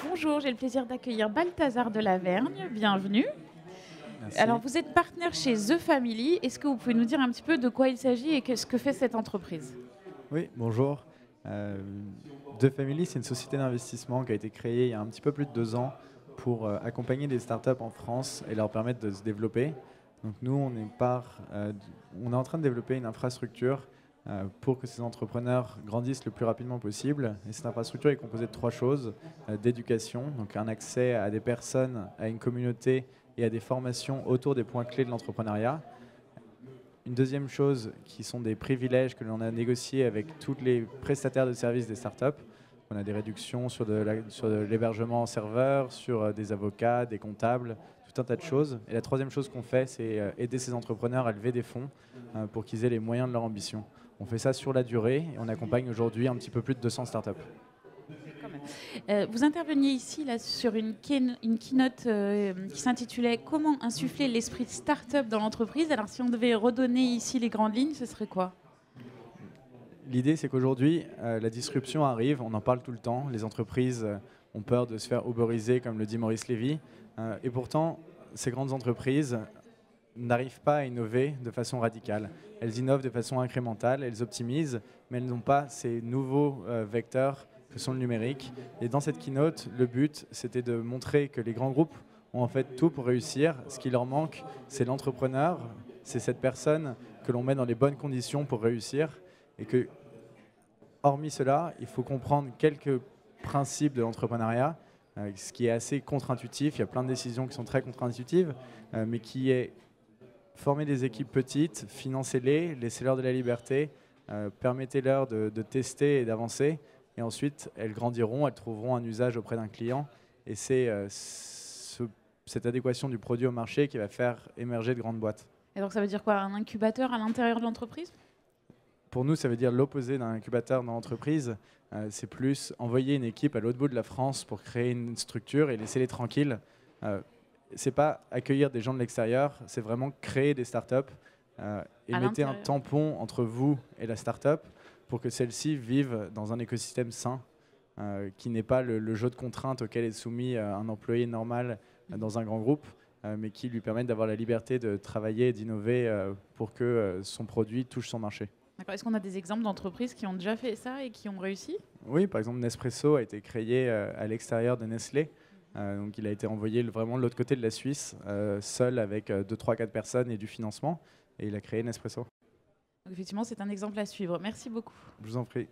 Bonjour, j'ai le plaisir d'accueillir Balthazar de Lavergne. Bienvenue. Merci. Alors, vous êtes partenaire chez The Family. Est-ce que vous pouvez nous dire un petit peu de quoi il s'agit et ce que fait cette entreprise? Oui, bonjour. The Family, c'est une société d'investissement qui a été créée il y a un petit peu plus de 2 ans pour accompagner des startups en France et leur permettre de se développer. Donc nous, on est en train de développer une infrastructure pour que ces entrepreneurs grandissent le plus rapidement possible. Et cette infrastructure est composée de 3 choses. D'éducation, donc un accès à des personnes, à une communauté et à des formations autour des points clés de l'entrepreneuriat. Une deuxième chose qui sont des privilèges que l'on a négociés avec tous les prestataires de services des startups. On a des réductions sur de l'hébergement en serveur, sur des avocats, des comptables, tout un tas de choses. Et la troisième chose qu'on fait, c'est aider ces entrepreneurs à lever des fonds pour qu'ils aient les moyens de leur ambition. On fait ça sur la durée et on accompagne aujourd'hui un petit peu plus de 200 startups. Vous interveniez ici là, sur une keynote qui s'intitulait « Comment insuffler l'esprit de start-up dans l'entreprise ?» Alors, si on devait redonner ici les grandes lignes, ce serait quoi? L'idée, c'est qu'aujourd'hui, la disruption arrive, on en parle tout le temps. Les entreprises ont peur de se faire uberiser, comme le dit Maurice Lévy. Et pourtant, ces grandes entreprises n'arrivent pas à innover de façon radicale. Elles innovent de façon incrémentale, elles optimisent, mais elles n'ont pas ces nouveaux vecteurs que sont le numérique. Et dans cette keynote, le but, c'était de montrer que les grands groupes ont en fait tout pour réussir. Ce qui leur manque, c'est l'entrepreneur, c'est cette personne que l'on met dans les bonnes conditions pour réussir. Et que, hormis cela, il faut comprendre quelques principes de l'entrepreneuriat, ce qui est assez contre-intuitif. Il y a plein de décisions qui sont très contre-intuitives, mais qui est former des équipes petites, financez-les, laissez-leur de la liberté, permettez-leur de tester et d'avancer. Et ensuite, elles grandiront, elles trouveront un usage auprès d'un client. Et c'est cette adéquation du produit au marché qui va faire émerger de grandes boîtes. Et donc, ça veut dire quoi? Un incubateur à l'intérieur de l'entreprise? Pour nous, ça veut dire l'opposé d'un incubateur dans l'entreprise. C'est plus envoyer une équipe à l'autre bout de la France pour créer une structure et laisser-les tranquilles. C'est pas accueillir des gens de l'extérieur, c'est vraiment créer des startups et mettez un tampon entre vous et la startup pour que celle-ci vive dans un écosystème sain, qui n'est pas le jeu de contraintes auquel est soumis un employé normal dans un grand groupe, mais qui lui permettent d'avoir la liberté de travailler et d'innover pour que son produit touche son marché. Est-ce qu'on a des exemples d'entreprises qui ont déjà fait ça et qui ont réussi? Oui, par exemple, Nespresso a été créé à l'extérieur de Nestlé. Donc il a été envoyé vraiment de l'autre côté de la Suisse, seul avec 2, 3, 4 personnes et du financement. Et il a créé Nespresso. Donc, effectivement, c'est un exemple à suivre. Merci beaucoup. Je vous en prie.